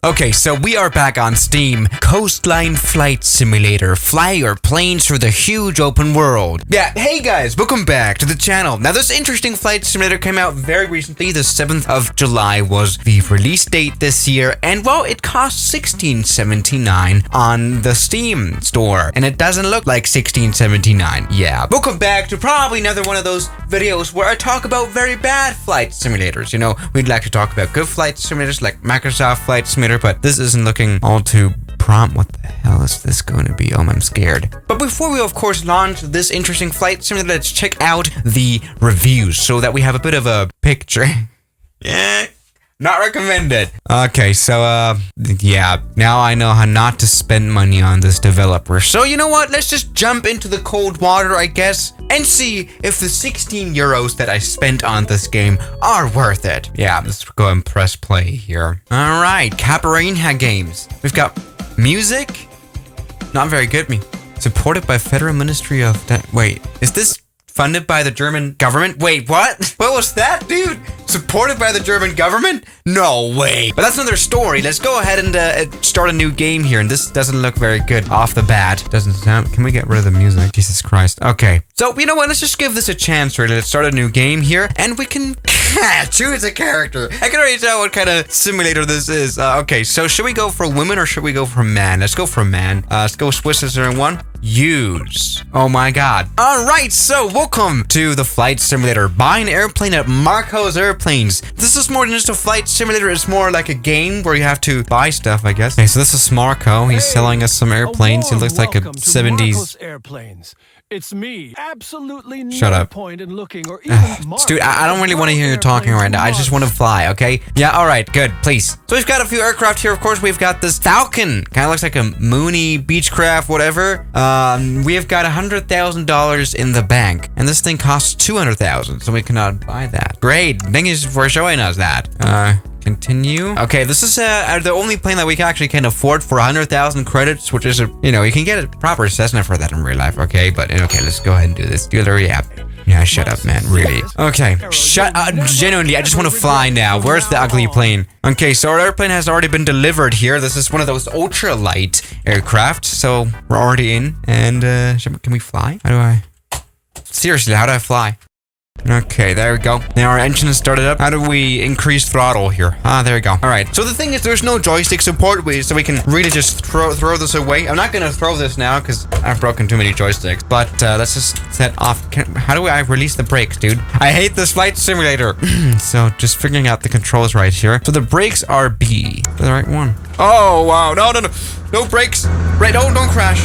Okay, so we are back on Steam. Coastline Flight Simulator. Fly your planes through the huge open world. Yeah, hey guys, welcome back to the channel. Now, this interesting flight simulator came out very recently. The 7th of July was the release date this year. And, well, it cost $16.79 on the Steam store. And it doesn't look like $16.79. Yeah. Welcome back to probably another one of those videos where I talk about very bad flight simulators. You know, we'd like to talk about good flight simulators like Microsoft Flight Simulator, but this isn't looking all too prompt. What the hell is this going to be? Oh, I'm scared. But before we, of course, launch this interesting flight simulator, let's check out the reviews so that we have a bit of a picture. Yeah. Not recommended. Okay, so, yeah, now I know how not to spend money on this developer. So, you know what? Let's just jump into the cold water, I guess, and see if the 16 euros that I spent on this game are worth it. Yeah, let's go and press play here. All right, Caparina Games. We've got music. Not very good, me. Supported by Federal Ministry of... Wait, is this funded by the German government? Wait, what? What was that, dude? Supported by the German government? No way. But that's another story. Let's go ahead and start a new game here. And this doesn't look very good off the bat. Doesn't sound... Can we get rid of the music? Jesus Christ. Okay. So, you know what? Let's just give this a chance, really. Let's start a new game here. And we can choose a character. I can already tell what kind of simulator this is. Okay, so should we go for women or should we go for man? Let's go for man. Let's go Swiss Scissors one. Use. Oh my god. Alright, so welcome to the flight simulator. Buy an airplane at Marco's Airplanes. This is more than just a flight simulator, it's more like a game where you have to buy stuff, I guess. Okay, so this is Marco. He's selling us some airplanes. He looks like a 70s. Airplanes. It's me. Absolutely Shut up. Point in looking or even Dude, I don't really want to hear you talking right now. I just want to fly, okay? Yeah, alright, good, please. So we've got a few aircraft here. Of course, we've got this Falcon. Kind of looks like a Mooney Beechcraft, whatever. We've got $100,000 in the bank. And this thing costs $200,000, so we cannot buy that. Great, thank you for showing us that. Continue. Okay, this is the only plane that we can afford for 100,000 credits, which is you know, you can get a proper Cessna for that in real life, okay? But okay, let's go ahead and do this. Do the yeah. Yeah, shut up, man. Really. Okay, shut up. Genuinely, I just want to fly now. Where's the ugly plane? Okay, so our airplane has already been delivered here. This is one of those ultralight aircraft, so we're already in. And can we fly? How do I? Seriously, how do I fly? Okay, there we go. Now our engine is started up. How do we increase throttle here? There we go. All right. So the thing is, there's no joystick support, so we can really just throw this away. I'm not gonna throw this now because I've broken too many joysticks. But let's just set off. How do I release the brakes, dude? I hate this flight simulator. So just figuring out the controls right here. So the brakes are B. The right one. Oh wow! No brakes. Right? Don't crash.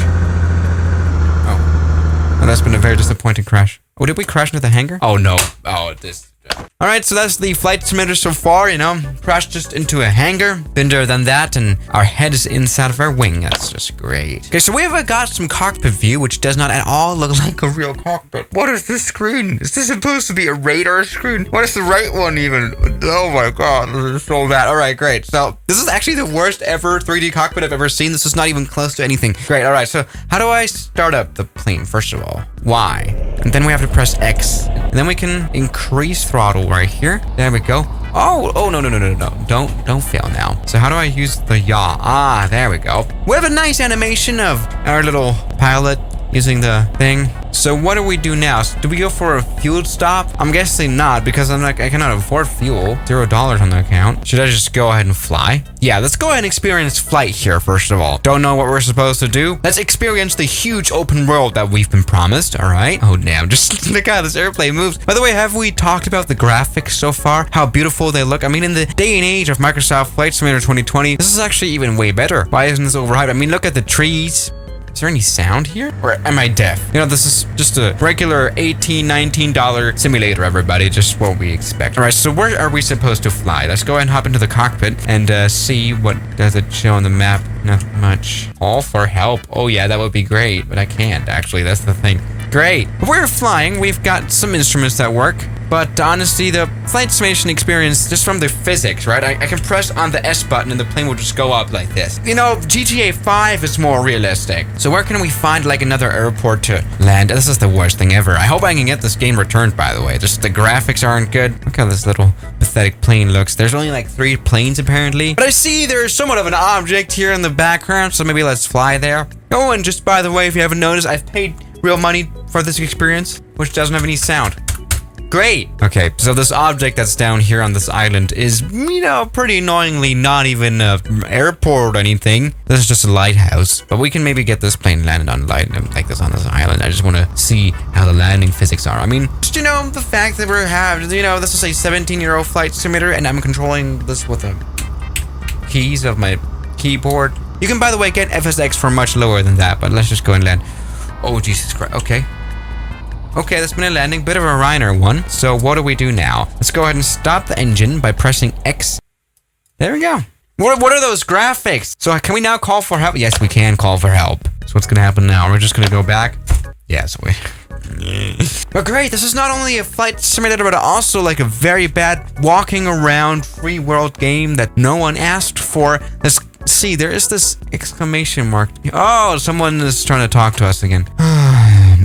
Oh, that's been a very disappointing crash. Oh, did we crash into the hangar? Oh, no. Oh, this... Alright, so that's the flight simulator so far, you know. Crashed just into a hangar. Been there, than that, and our head is inside of our wing. That's just great. Okay, so we have got some cockpit view, which does not at all look like a real cockpit. What is this screen? Is this supposed to be a radar screen? What is the right one even? Oh my god, this is so bad. Alright, great. So, this is actually the worst ever 3D cockpit I've ever seen. This is not even close to anything. Great, alright, so how do I start up the plane, first of all? Y. And then we have to press X. And then we can increase throttle right here. There we go. Oh, no. Don't fail now. So how do I use the yaw? There we go. We have a nice animation of our little pilot using the thing. So what do we do now? Do we go for a fuel stop? I'm guessing not, because I cannot afford fuel. $0 on the account. Should I just go ahead and fly? Yeah, let's go ahead and experience flight here, first of all. Don't know what we're supposed to do. Let's experience the huge open world that we've been promised, all right? Oh, damn, just look how this airplane moves. By the way, have we talked about the graphics so far? How beautiful they look? I mean, in the day and age of Microsoft Flight Simulator 2020, this is actually even way better. Why isn't this overhyped? I mean, look at the trees. Is there any sound here? Or am I deaf? You know, this is just a regular $18, $19 simulator, everybody. Just what we expect. All right, so where are we supposed to fly? Let's go ahead and hop into the cockpit and see what does it show on the map. Not much. All for help. Oh, yeah, that would be great. But I can't, actually. That's the thing. Great. If we're flying, we've got some instruments that work. But honestly, the flight simulation experience, just from the physics, right? I can press on the S button and the plane will just go up like this. You know, GTA 5 is more realistic. So where can we find like another airport to land? This is the worst thing ever. I hope I can get this game returned, by the way. Just the graphics aren't good. Look how this little pathetic plane looks. There's only like 3 planes apparently. But I see there's somewhat of an object here in the background, so maybe let's fly there. Oh, and just by the way, if you haven't noticed, I've paid real money for this experience, which doesn't have any sound. Great. Okay, so this object that's down here on this island is, you know, pretty annoyingly not even an airport or anything. This is just a lighthouse. But we can maybe get this plane landed on like this on this island. I just want to see how the landing physics are. I mean, just, you know, the fact that we're having, you know, this is a 17-year-old flight simulator and I'm controlling this with the keys of my keyboard. You can, by the way, get FSX for much lower than that, but let's just go and land. Oh, Jesus Christ. Okay. Okay, that's been a landing, bit of a Reiner one. So what do we do now? Let's go ahead and stop the engine by pressing X. There we go. What are those graphics? So can we now call for help? Yes, we can call for help. So what's gonna happen now? We're just gonna go back. Yes, we. But great, this is not only a flight simulator, but also like a very bad walking around free world game that no one asked for. Let's see, there is this exclamation mark. Oh, someone is trying to talk to us again.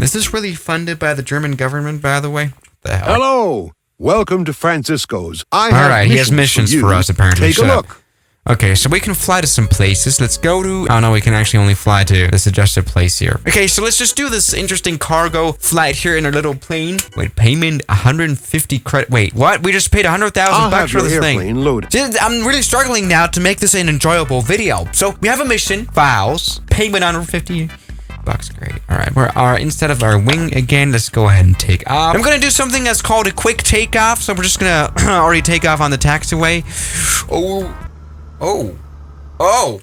Is this really funded by the German government, by the way? What the hell? Hello, welcome to Francisco's. All right, he has missions for us apparently. Take a look. Okay, so we can fly to some places. Let's go to... Oh, no, we can actually only fly to the suggested place here. Okay, so let's just do this interesting cargo flight here in our little plane. Wait, payment 150 credit... Wait, what? We just paid 100,000 bucks for this thing. Loaded. I'm really struggling now to make this an enjoyable video. So we have a mission, files, payment 150 bucks. Great. All right, instead of our wing again, let's go ahead and take off. I'm gonna do something that's called a quick takeoff. So we're just gonna already take off on the taxiway. Oh.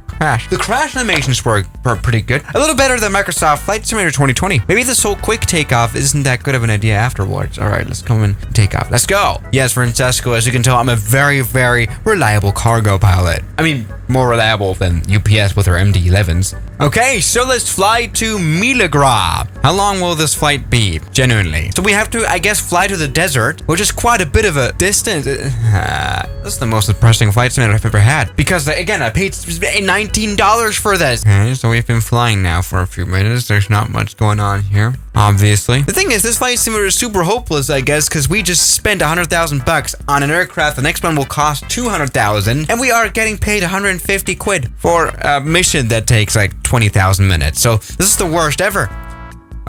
Crash. The crash animations were pretty good. A little better than Microsoft Flight Simulator 2020. Maybe this whole quick takeoff isn't that good of an idea afterwards. All right, let's come and take off. Let's go. Yes, Francesco, as you can tell, I'm a very, very reliable cargo pilot. I mean, more reliable than UPS with their MD-11s. Okay, so let's fly to Milagro. How long will this flight be? Genuinely. So we have to, I guess, fly to the desert, which is quite a bit of a distance. This is the most depressing flight simulator I've ever had. Because, again, I paid $19 for this. Okay, so we've been flying now for a few minutes. There's not much going on here, obviously. The thing is, this flight simulator is super hopeless, I guess, because we just spent 100,000 bucks on an aircraft. The next one will cost 200,000, and we are getting paid 150 quid for a mission that takes like 20,000 minutes. So this is the worst ever.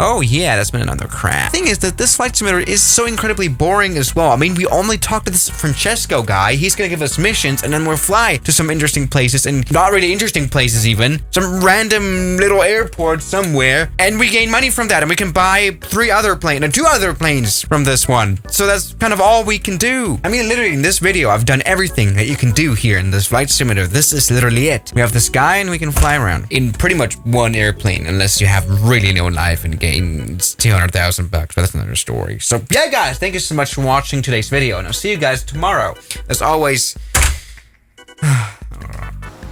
Oh yeah, that's been another crash. The thing is that this flight simulator is so incredibly boring as well. I mean, we only talk to this Francesco guy. He's gonna give us missions and then we'll fly to some interesting places, and not really interesting places even. Some random little airport somewhere, and we gain money from that, and we can buy 2 other planes from this one. So that's kind of all we can do. I mean, literally in this video, I've done everything that you can do here in this flight simulator. This is literally it. We have the sky and we can fly around in pretty much one airplane, unless you have really no life in game. It's 200,000 bucks, but that's another story. So yeah, guys, thank you so much for watching today's video, and I'll see you guys tomorrow. As always.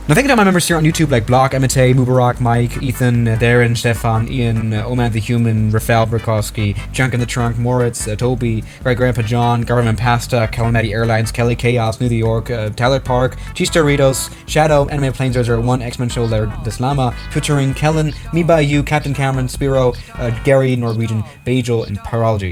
Now thank you to my members here on YouTube like Block, Emite, Mubarak, Mike, Ethan, Darren, Stefan, Ian, Oman the Human, Rafael Brikowski, Junk in the Trunk, Moritz, Toby, Great Grandpa John, Government Pasta, Calamity Airlines, Kelly Chaos, New York, Tyler Park, Cheese Doritos, Shadow, Anime Planes 001, X-Men Show Lair Deslama, featuring Kellen, Me By You, Captain Cameron, Spiro, Gary, Norwegian, Bajel, and Pyrology.